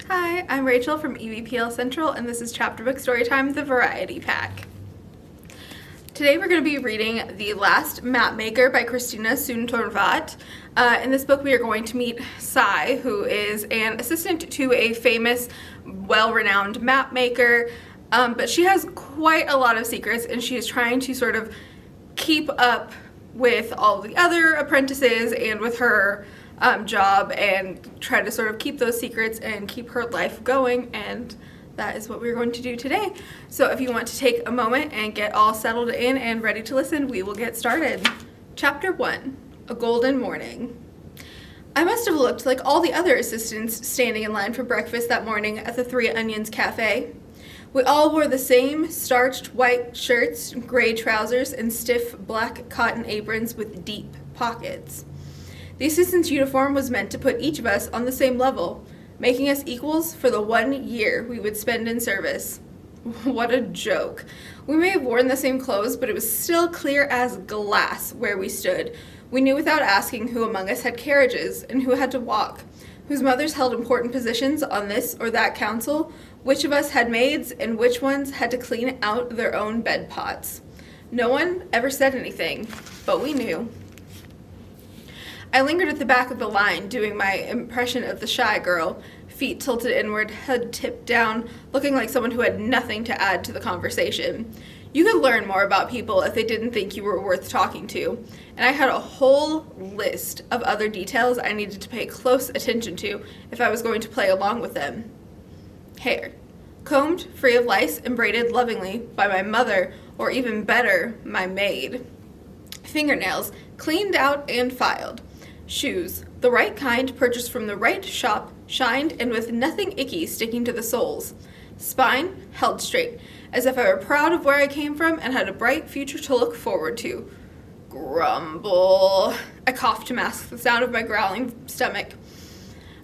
Hi, I'm Rachel from EVPL Central, and this is Chapter Book Storytime, the Variety Pack. Today we're going to be reading 𝑇ℎ𝑒 𝐿𝑎𝑠𝑡 𝑀a𝑝maker by Christina Soontornvat. In this book we are going to meet Sai, who is an assistant to a famous, well-renowned map maker, but she has quite a lot of secrets and she is trying to sort of keep up with all the other apprentices and with her job and try to sort of keep those secrets and keep her life going, and that is what we're going to do today. So if you want to take a moment and get all settled in and ready to listen, we will get started. Chapter 1, A Golden Morning. I must have looked like all the other assistants standing in line for breakfast that morning at the Three Onions Cafe. We all wore the same starched white shirts, gray trousers, and stiff black cotton aprons with deep pockets. The assistant's uniform was meant to put each of us on the same level, making us equals for the 1 year we would spend in service. What a joke. We may have worn the same clothes, but it was still clear as glass where we stood. We knew without asking who among us had carriages and who had to walk, whose mothers held important positions on this or that council, which of us had maids, and which ones had to clean out their own bed pots. No one ever said anything, but we knew. I lingered at the back of the line, doing my impression of the shy girl, feet tilted inward, head tipped down, looking like someone who had nothing to add to the conversation. You could learn more about people if they didn't think you were worth talking to, and I had a whole list of other details I needed to pay close attention to if I was going to play along with them. Hair. Combed, free of lice, and braided lovingly by my mother, or even better, my maid. Fingernails, cleaned out and filed. Shoes, the right kind purchased from the right shop, shined and with nothing icky sticking to the soles. Spine, held straight, as if I were proud of where I came from and had a bright future to look forward to. Grumble. I coughed to mask the sound of my growling stomach.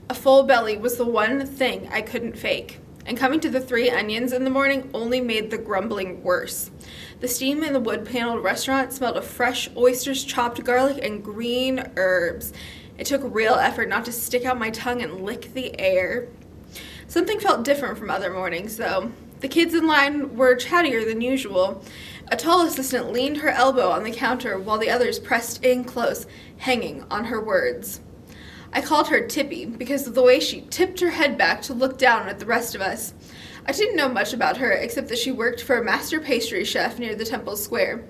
A full belly was the one thing I couldn't fake, and coming to the Three Onions in the morning only made the grumbling worse. The steam in the wood-paneled restaurant smelled of fresh oysters, chopped garlic, and green herbs. It took real effort not to stick out my tongue and lick the air. Something felt different from other mornings, though. The kids in line were chattier than usual. A tall assistant leaned her elbow on the counter while the others pressed in close, hanging on her words. I called her Tippy because of the way she tipped her head back to look down at the rest of us. I didn't know much about her except that she worked for a master pastry chef near the Temple Square.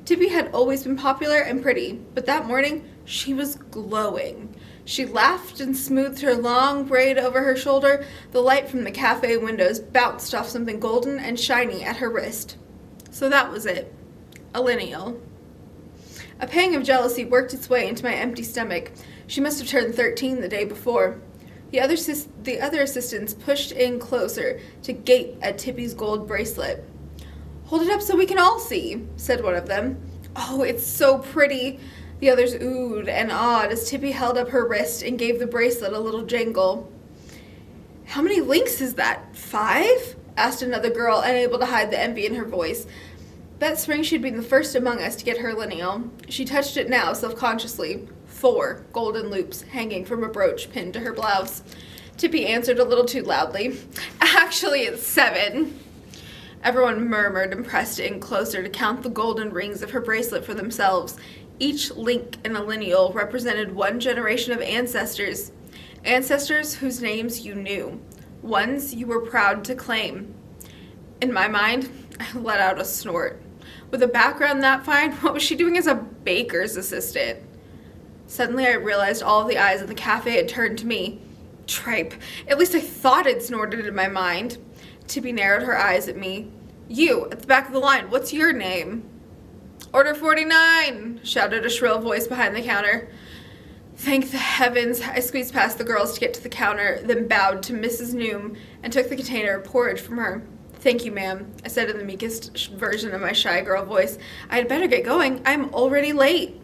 Tippy had always been popular and pretty, but that morning she was glowing. She laughed and smoothed her long braid over her shoulder. The light from the cafe windows bounced off something golden and shiny at her wrist. So that was it. A lineal. A pang of jealousy worked its way into my empty stomach. She must have turned 13 the day before. The other assistants pushed in closer to gape at Tippy's gold bracelet. "Hold it up so we can all see," said one of them. "Oh, it's so pretty." The others oohed and awed as Tippy held up her wrist and gave the bracelet a little jangle. "How many links is that? 5?" asked another girl, unable to hide the envy in her voice. That spring she'd been the first among us to get her lineal. She touched it now, self-consciously. 4 golden loops hanging from a brooch pinned to her blouse. Tippy answered a little too loudly. "Actually, it's 7. Everyone murmured and pressed in closer to count the golden rings of her bracelet for themselves. Each link in a lineal represented one generation of ancestors. Ancestors whose names you knew. Ones you were proud to claim. In my mind, I let out a snort. With a background that fine, what was she doing as a baker's assistant? Suddenly I realized all of the eyes in the cafe had turned to me. Tripe. At least I thought it snorted in my mind. Tippy narrowed her eyes at me. "You, at the back of the line, what's your name?" "Order 49, shouted a shrill voice behind the counter. Thank the heavens. I squeezed past the girls to get to the counter, then bowed to Mrs. Noom and took the container of porridge from her. "Thank you, ma'am," I said in the meekest version of my shy girl voice. "I had better get going. I'm already late."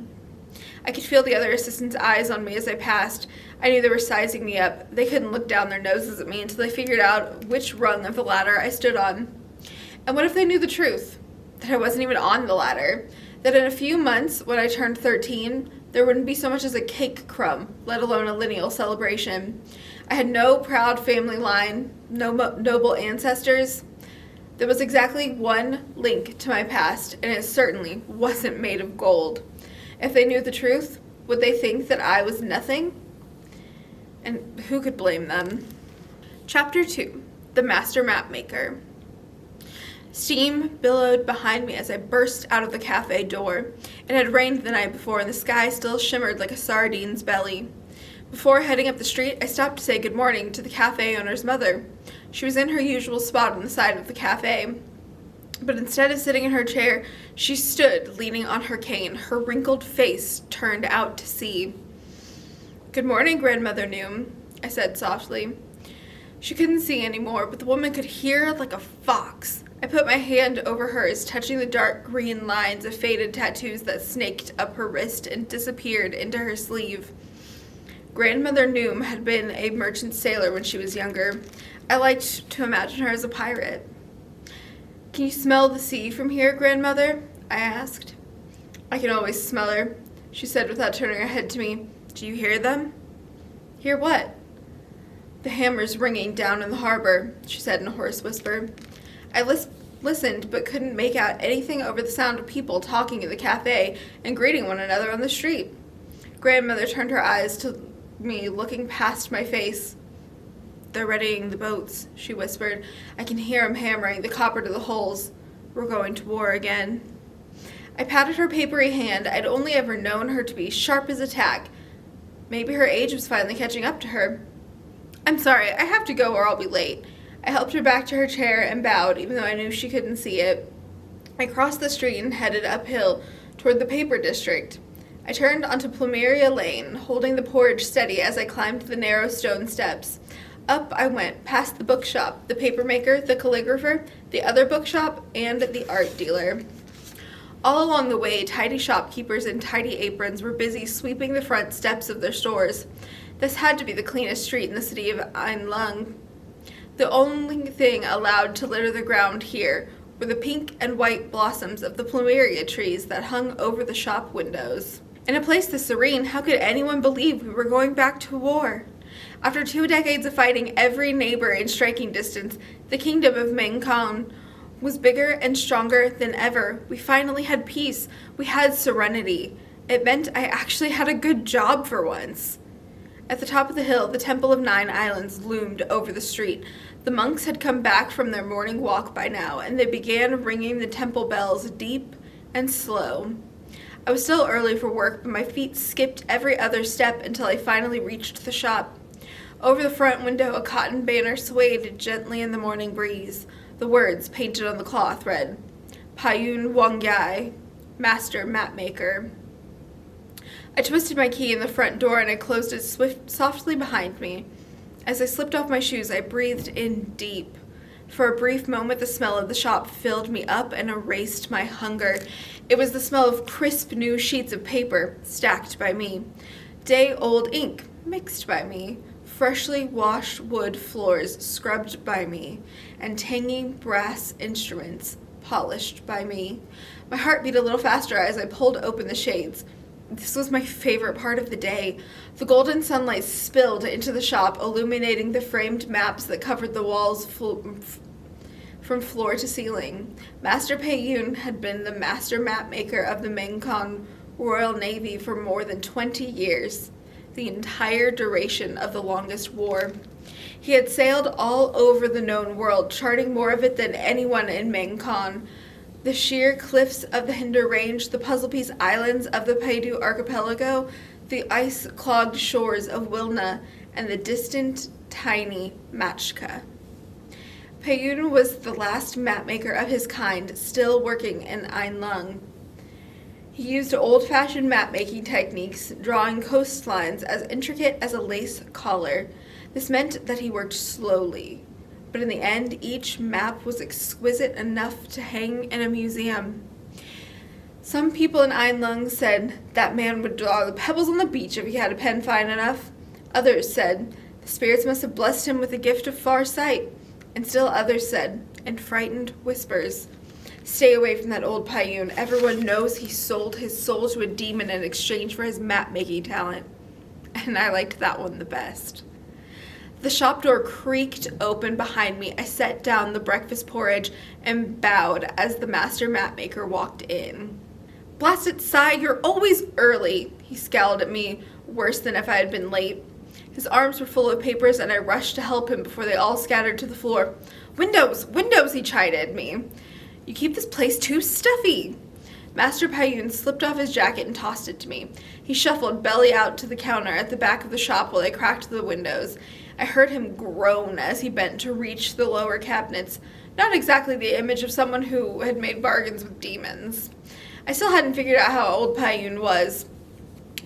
I could feel the other assistants' eyes on me as I passed. I knew they were sizing me up. They couldn't look down their noses at me until they figured out which rung of the ladder I stood on. And what if they knew the truth? That I wasn't even on the ladder. That in a few months, when I turned 13, there wouldn't be so much as a cake crumb, let alone a lineal celebration. I had no proud family line, no noble ancestors. There was exactly one link to my past, and it certainly wasn't made of gold. If they knew the truth, would they think that I was nothing? And who could blame them? Chapter 2. The Master Mapmaker. Steam billowed behind me as I burst out of the cafe door. It had rained the night before, and the sky still shimmered like a sardine's belly. Before heading up the street, I stopped to say good morning to the cafe owner's mother. She was in her usual spot on the side of the cafe, but instead of sitting in her chair, she stood leaning on her cane, her wrinkled face turned out to sea. "Good morning, Grandmother Noom," I said softly. She couldn't see anymore, but the woman could hear like a fox. I put my hand over hers, touching the dark green lines of faded tattoos that snaked up her wrist and disappeared into her sleeve. Grandmother Noom had been a merchant sailor when she was younger. I liked to imagine her as a pirate. "Can you smell the sea from here, Grandmother?" I asked. "I can always smell her," she said without turning her head to me. "Do you hear them?" "Hear what?" "The hammers ringing down in the harbor," she said in a hoarse whisper. I listened but couldn't make out anything over the sound of people talking in the cafe and greeting one another on the street. Grandmother turned her eyes to me, looking past my face. "They're readying the boats," she whispered. "I can hear 'em hammering the copper to the hulls. We're going to war again." I patted her papery hand. I'd only ever known her to be sharp as a tack. Maybe her age was finally catching up to her. "I'm sorry, I have to go or I'll be late." I helped her back to her chair and bowed, even though I knew she couldn't see it. I crossed the street and headed uphill toward the paper district. I turned onto Plumeria Lane, holding the porridge steady as I climbed the narrow stone steps. Up I went, past the bookshop, the papermaker, the calligrapher, the other bookshop, and the art dealer. All along the way, tidy shopkeepers in tidy aprons were busy sweeping the front steps of their stores. This had to be the cleanest street in the city of Ainlung. The only thing allowed to litter the ground here were the pink and white blossoms of the plumeria trees that hung over the shop windows. In a place this serene, how could anyone believe we were going back to war? After 2 decades of fighting every neighbor in striking distance, the kingdom of Mangkon was bigger and stronger than ever. We finally had peace. We had serenity. It meant I actually had a good job for once. At the top of the hill, the Temple of 9 Islands loomed over the street. The monks had come back from their morning walk by now, and they began ringing the temple bells deep and slow. I was still early for work, but my feet skipped every other step until I finally reached the shop. Over the front window, a cotton banner swayed gently in the morning breeze. The words painted on the cloth read, "Payun Wangyai, Master Mapmaker." I twisted my key in the front door and I closed it softly behind me. As I slipped off my shoes, I breathed in deep. For a brief moment, the smell of the shop filled me up and erased my hunger. It was the smell of crisp new sheets of paper stacked by me, day-old ink mixed by me, freshly washed wood floors scrubbed by me, and tangy brass instruments polished by me. My heart beat a little faster as I pulled open the shades. This was my favorite part of the day. The golden sunlight spilled into the shop, illuminating the framed maps that covered the walls from floor to ceiling. Master Payun had been the master mapmaker of the Mangkon Royal Navy for more than 20 years, the entire duration of the longest war. He had sailed all over the known world, charting more of it than anyone in Mangkon. The sheer cliffs of the Hinder Range, the puzzle-piece islands of the Paidu Archipelago, the ice-clogged shores of Wilna, and the distant, tiny Machka. Payun was the last mapmaker of his kind, still working in Ainlung. He used old-fashioned map-making techniques, drawing coastlines as intricate as a lace collar. This meant that he worked slowly. But in the end, each map was exquisite enough to hang in a museum. Some people in Ainlung said that man would draw the pebbles on the beach if he had a pen fine enough. Others said the spirits must have blessed him with a gift of far sight. And still others said, in frightened whispers, "Stay away from that old Payun. Everyone knows he sold his soul to a demon in exchange for his map-making talent." And I liked that one the best. The shop door creaked open behind me. I set down the breakfast porridge and bowed as the master mapmaker walked in. "Blast it, Si, you're always early," he scowled at me, worse than if I had been late. His arms were full of papers, and I rushed to help him before they all scattered to the floor. "Windows, windows," he chided me. "You keep this place too stuffy." Master Payun slipped off his jacket and tossed it to me. He shuffled belly out to the counter at the back of the shop while I cracked the windows. I heard him groan as he bent to reach the lower cabinets, not exactly the image of someone who had made bargains with demons. I still hadn't figured out how old Payun was,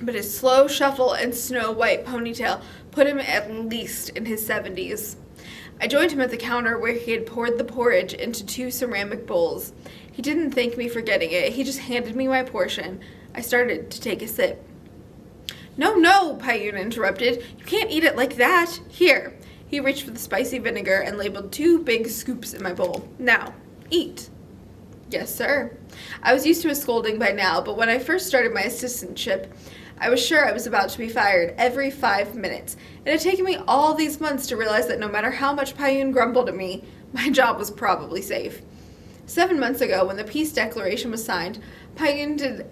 but his slow shuffle and snow-white ponytail put him at least in his 70s. I joined him at the counter where he had poured the porridge into 2 ceramic bowls. He didn't thank me for getting it. He just handed me my portion. I started to take a sip. "No, no," Payun interrupted. "You can't eat it like that. Here." He reached for the spicy vinegar and labeled 2 big scoops in my bowl. "Now, eat." "Yes, sir." I was used to his scolding by now, but when I first started my assistantship, I was sure I was about to be fired every 5 minutes. It had taken me all these months to realize that no matter how much Payun grumbled at me, my job was probably safe. 7 months ago, when the peace declaration was signed, Payun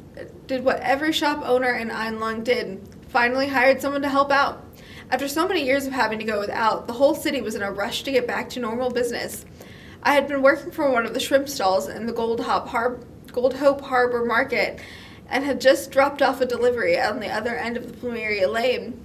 did what every shop owner in Einlung did, finally hired someone to help out. After so many years of having to go without, the whole city was in a rush to get back to normal business. I had been working for one of the shrimp stalls in the Gold Hope Harbor Market and had just dropped off a delivery on the other end of the Plumeria Lane.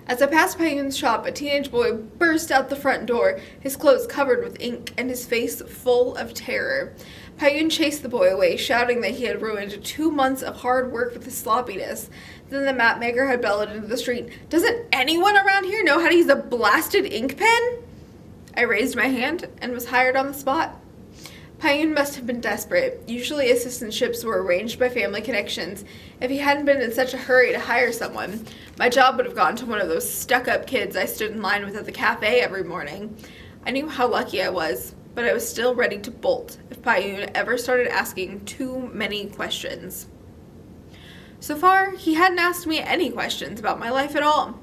As I passed Payun's shop, a teenage boy burst out the front door, his clothes covered with ink and his face full of terror. Payun chased the boy away, shouting that he had ruined 2 months of hard work with his sloppiness. Then the mapmaker had bellowed into the street, "Doesn't anyone around here know how to use a blasted ink pen?" I raised my hand and was hired on the spot. Payun must have been desperate. Usually assistantships were arranged by family connections. If he hadn't been in such a hurry to hire someone, my job would have gone to one of those stuck-up kids I stood in line with at the cafe every morning. I knew how lucky I was, but I was still ready to bolt if Payun ever started asking too many questions. So far, he hadn't asked me any questions about my life at all.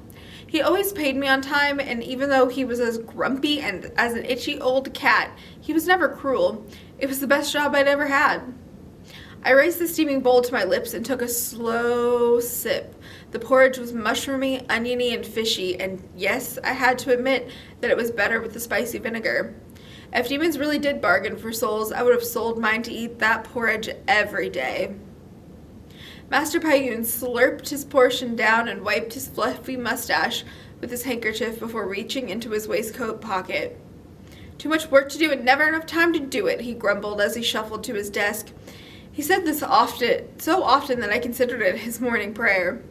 He always paid me on time, and even though he was as grumpy and as an itchy old cat, he was never cruel. It was the best job I'd ever had. I raised the steaming bowl to my lips and took a slow sip. The porridge was mushroomy, oniony, and fishy, and yes, I had to admit that it was better with the spicy vinegar. If demons really did bargain for souls, I would have sold mine to eat that porridge every day. Master Payun slurped his portion down and wiped his fluffy mustache with his handkerchief before reaching into his waistcoat pocket. "Too much work to do and never enough time to do it," he grumbled as he shuffled to his desk. He said this so often that I considered it his morning prayer.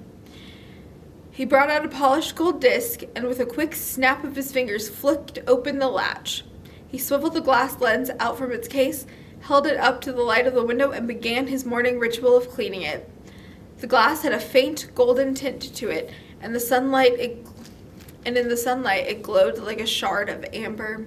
He brought out a polished gold disc and with a quick snap of his fingers flicked open the latch. He swiveled the glass lens out from its case, held it up to the light of the window, and began his morning ritual of cleaning it. The glass had a faint golden tint to it, and in the sunlight it glowed like a shard of amber.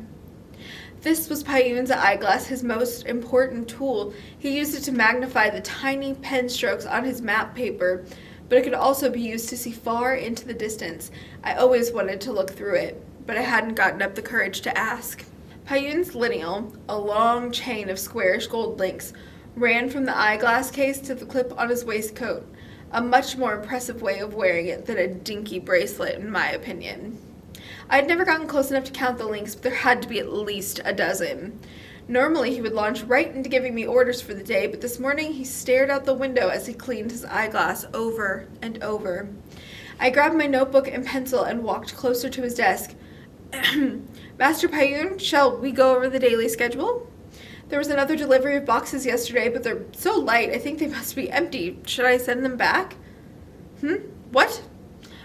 This was Payun's eyeglass, his most important tool. He used it to magnify the tiny pen strokes on his map paper, but it could also be used to see far into the distance. I always wanted to look through it, but I hadn't gotten up the courage to ask. Payun's lineal, a long chain of squarish gold links, ran from the eyeglass case to the clip on his waistcoat, a much more impressive way of wearing it than a dinky bracelet, in my opinion. I had never gotten close enough to count the links, but there had to be at least a dozen. Normally he would launch right into giving me orders for the day, but this morning he stared out the window as he cleaned his eyeglass over and over. I grabbed my notebook and pencil and walked closer to his desk. "Master Payun, shall we go over the daily schedule? There was another delivery of boxes yesterday, but they're so light, I think they must be empty. Should I send them back?" What?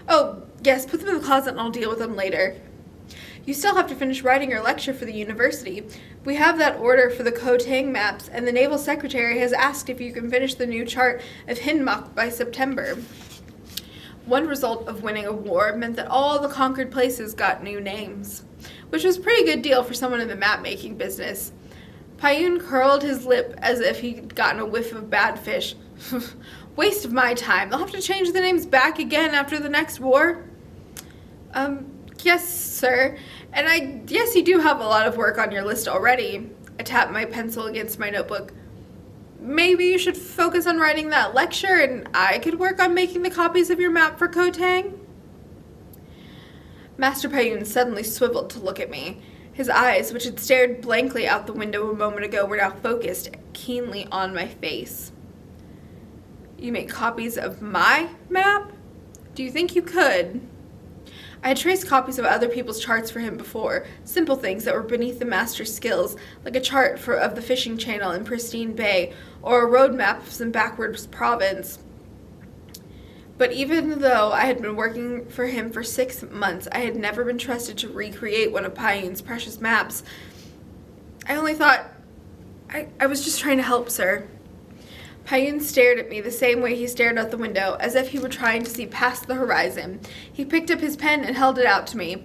"Oh, yes, put them in the closet and I'll deal with them later." "You still have to finish writing your lecture for the university. We have that order for the Khotang maps, and the Naval Secretary has asked if you can finish the new chart of Hinmak by September." One result of winning a war meant that all the conquered places got new names, which was a pretty good deal for someone in the map-making business. Payun curled his lip as if he'd gotten a whiff of bad fish. "Waste of my time. They'll have to change the names back again after the next war." Yes, sir. And yes, you do have a lot of work on your list already. I tapped my pencil against my notebook. Maybe you should focus on writing that lecture and I could work on making the copies of your map for Kotang. Master Payun suddenly swiveled to look at me. His eyes, which had stared blankly out the window a moment ago, were now focused keenly on my face. You make copies of my map? Do you think you could? I had traced copies of other people's charts for him before, simple things that were beneath the master's skills, like a chart of the fishing channel in Pristine Bay, or a road map of some backwards province. But even though I had been working for him for 6 months, I had never been trusted to recreate one of Payun's precious maps. I only thought, I was just trying to help, sir. Payun stared at me the same way he stared out the window, as if he were trying to see past the horizon. He picked up his pen and held it out to me.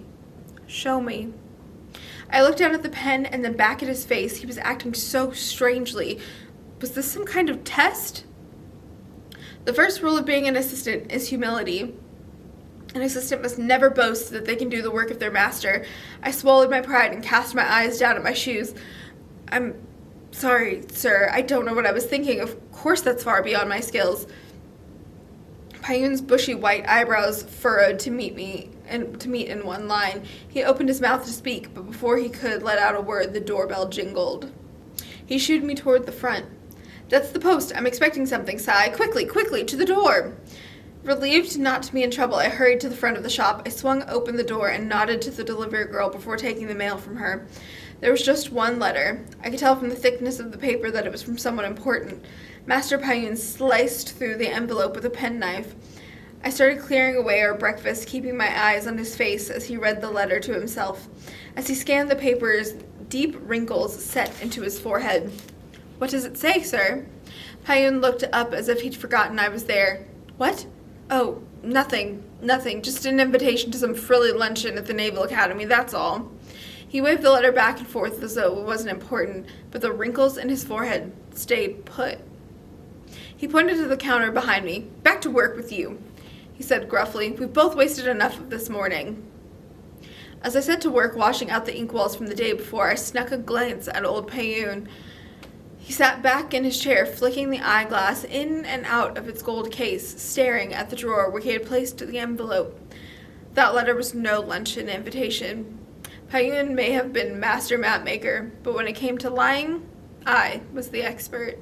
Show me. I looked down at the pen and then back at his face. He was acting so strangely. Was this some kind of test? The first rule of being an assistant is humility. An assistant must never boast that they can do the work of their master. I swallowed my pride and cast my eyes down at my shoes. I'm sorry, sir. I don't know what I was thinking. Of course that's far beyond my skills. Payun's bushy white eyebrows furrowed to meet in one line. He opened his mouth to speak, but before he could let out a word, the doorbell jingled. He shooed me toward the front. That's the post. I'm expecting something, Sai. Quickly, quickly, to the door. Relieved not to be in trouble, I hurried to the front of the shop. I swung open the door and nodded to the delivery girl before taking the mail from her. There was just one letter. I could tell from the thickness of the paper that it was from someone important. Master Payun sliced through the envelope with a penknife. I started clearing away our breakfast, keeping my eyes on his face as he read the letter to himself. As he scanned the papers, deep wrinkles set into his forehead. What does it say, sir? Payun looked up as if he'd forgotten I was there. What? Oh, nothing. Just an invitation to some frilly luncheon at the Naval Academy, that's all. He waved the letter back and forth as though it wasn't important, but the wrinkles in his forehead stayed put. He pointed to the counter behind me. Back to work with you, he said gruffly. We've both wasted enough of this morning. As I set to work washing out the inkwells from the day before, I snuck a glance at old Payun. He sat back in his chair, flicking the eyeglass in and out of its gold case, staring at the drawer where he had placed the envelope. That letter was no luncheon invitation. Payun may have been master mapmaker, but when it came to lying, I was the expert.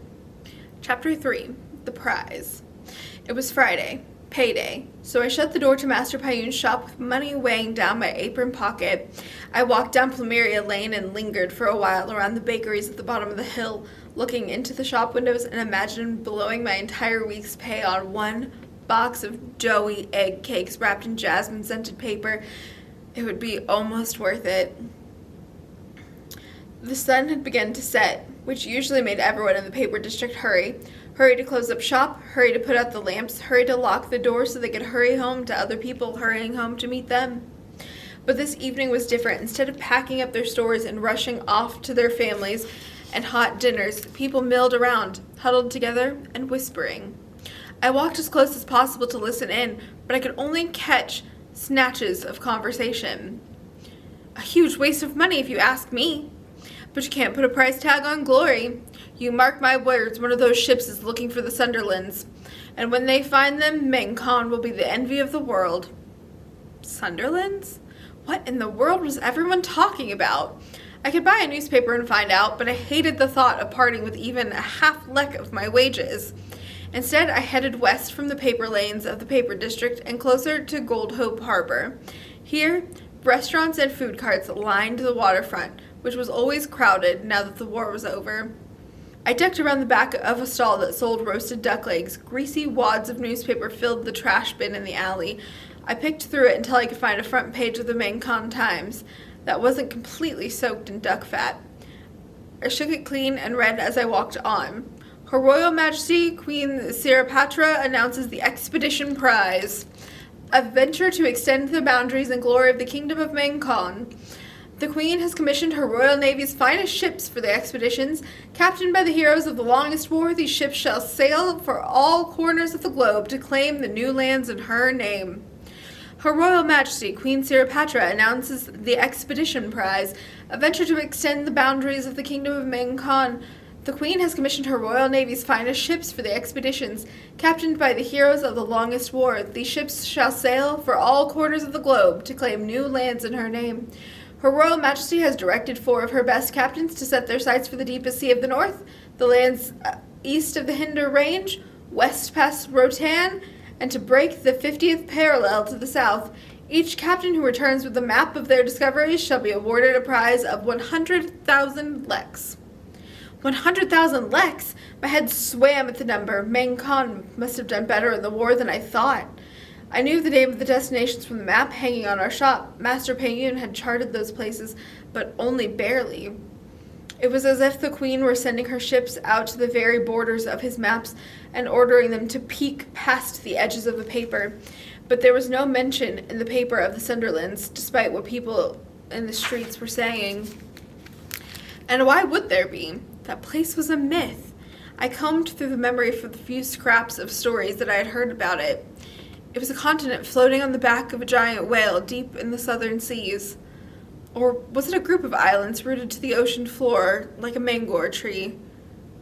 Chapter 3. The Prize. It was Friday, payday, so I shut the door to Master Payun's shop with money weighing down my apron pocket. I walked down Plumeria Lane and lingered for a while around the bakeries at the bottom of the hill, looking into the shop windows and imagined blowing my entire week's pay on one box of doughy egg cakes wrapped in jasmine-scented paper. It would be almost worth it. The sun had begun to set, which usually made everyone in the paper district hurry. Hurry to close up shop, hurry to put out the lamps, hurry to lock the door so they could hurry home to other people hurrying home to meet them. But this evening was different. Instead of packing up their stores and rushing off to their families and hot dinners, people milled around, huddled together and whispering. I walked as close as possible to listen in, but I could only catch snatches of conversation. A huge waste of money if you ask me. But you can't put a price tag on glory. You mark my words, one of those ships is looking for the Sunderlands. And when they find them, Mangkon will be the envy of the world. Sunderlands? What in the world was everyone talking about? I could buy a newspaper and find out, but I hated the thought of parting with even a half-leck of my wages. Instead, I headed west from the paper lanes of the paper district and closer to Gold Hope Harbor. Here, restaurants and food carts lined the waterfront, which was always crowded now that the war was over. I ducked around the back of a stall that sold roasted duck legs. Greasy wads of newspaper filled the trash bin in the alley. I picked through it until I could find a front page of the Mangkon Times that wasn't completely soaked in duck fat. I shook it clean and read as I walked on. Her Royal Majesty Queen Sirapatra announces the Expedition Prize, a venture to extend the boundaries and glory of the Kingdom of Mangkon. The Queen has commissioned her Royal Navy's finest ships for the expeditions. Captained by the heroes of the longest war, these ships shall sail for all corners of the globe to claim the new lands in her name. Her Royal Majesty, Queen Siripatra, announces the Expedition Prize, a venture to extend the boundaries of the Kingdom of Mangkon. The Queen has commissioned her Royal Navy's finest ships for the expeditions, captained by the heroes of the longest war. These ships shall sail for all quarters of the globe to claim new lands in her name. Her Royal Majesty has directed 4 of her best captains to set their sights for the deepest sea of the north, the lands east of the Hinder Range, west past Rotan, and to break the 50th parallel to the south. Each captain who returns with a map of their discoveries shall be awarded a prize of 100,000 leks. 100,000 leks? My head swam at the number. Mangkon must have done better in the war than I thought. I knew the name of the destinations from the map hanging on our shop. Master Payun had charted those places, but only barely. It was as if the Queen were sending her ships out to the very borders of his maps and ordering them to peek past the edges of the paper. But there was no mention in the paper of the Sunderlands, despite what people in the streets were saying. And why would there be? That place was a myth. I combed through the memory for the few scraps of stories that I had heard about it. It was a continent floating on the back of a giant whale deep in the southern seas. Or was it a group of islands rooted to the ocean floor like a mango tree?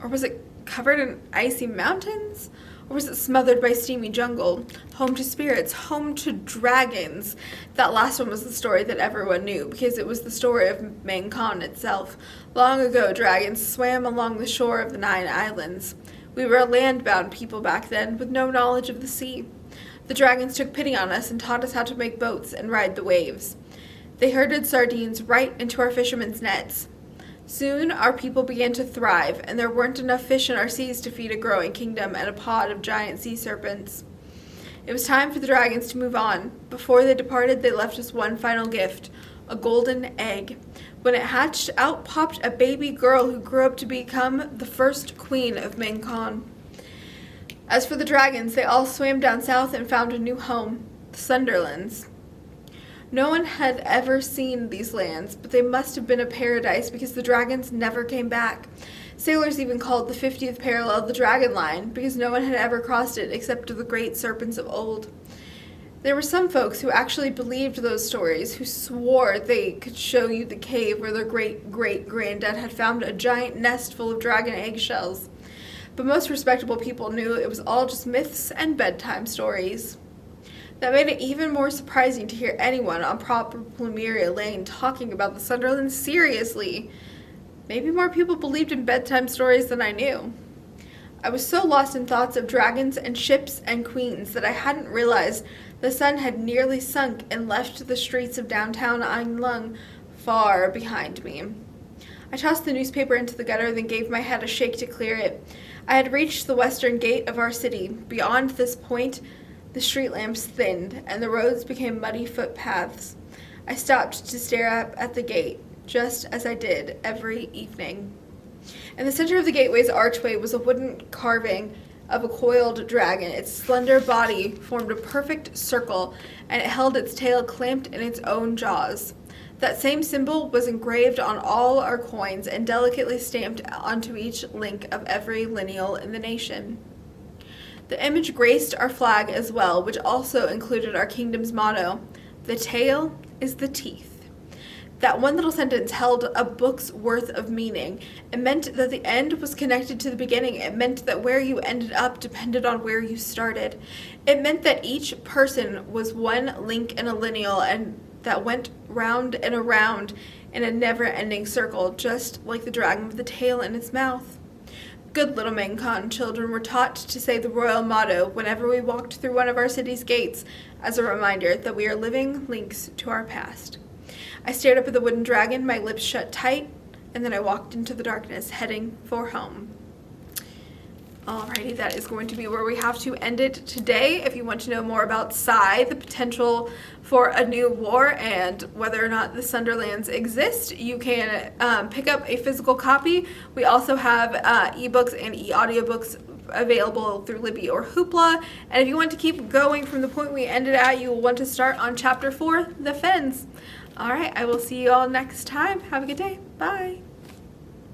Or was it covered in icy mountains? Or was it smothered by steamy jungle? Home to spirits, home to dragons. That last one was the story that everyone knew, because it was the story of Mangkon itself. Long ago, dragons swam along the shore of the 9 islands. We were a land-bound people back then, with no knowledge of the sea. The dragons took pity on us and taught us how to make boats and ride the waves. They herded sardines right into our fishermen's nets. Soon our people began to thrive, and there weren't enough fish in our seas to feed a growing kingdom and a pod of giant sea serpents. It was time for the dragons to move on. Before they departed, they left us one final gift, a golden egg. When it hatched, out popped a baby girl who grew up to become the first queen of Mangkon. As for the dragons, they all swam down south and found a new home, the Sunderlands. No one had ever seen these lands, but they must have been a paradise because the dragons never came back. Sailors even called the 50th parallel the dragon line because no one had ever crossed it except the great serpents of old. There were some folks who actually believed those stories, who swore they could show you the cave where their great-great-granddad had found a giant nest full of dragon eggshells. But most respectable people knew it was all just myths and bedtime stories. That made it even more surprising to hear anyone on proper Plumeria Lane talking about the Sunderlands seriously. Maybe more people believed in bedtime stories than I knew. I was so lost in thoughts of dragons and ships and queens that I hadn't realized the sun had nearly sunk and left the streets of downtown Ainlung far behind me. I tossed the newspaper into the gutter, then gave my head a shake to clear it. I had reached the western gate of our city. Beyond this point, the street lamps thinned, and the roads became muddy footpaths. I stopped to stare up at the gate, just as I did every evening. In the center of the gateway's archway was a wooden carving of a coiled dragon. Its slender body formed a perfect circle, and it held its tail clamped in its own jaws. That same symbol was engraved on all our coins and delicately stamped onto each link of every lineal in the nation. The image graced our flag as well, which also included our kingdom's motto, "The tail is the teeth." That one little sentence held a book's worth of meaning. It meant that the end was connected to the beginning. It meant that where you ended up depended on where you started. It meant that each person was one link in a lineal and that went round and around in a never-ending circle, just like the dragon with the tail in its mouth. Good little Mangkon children were taught to say the royal motto whenever we walked through one of our city's gates as a reminder that we are living links to our past. I stared up at the wooden dragon, my lips shut tight, and then I walked into the darkness, heading for home. Alrighty, that is going to be where we have to end it today. If you want to know more about Psy, the potential for a new war, and whether or not the Sunderlands exist, you can pick up a physical copy. We also have ebooks and e-audiobooks available through Libby or Hoopla. And if you want to keep going from the point we ended at, you will want to start on Chapter 4, The Fens. Alright, I will see you all next time. Have a good day. Bye.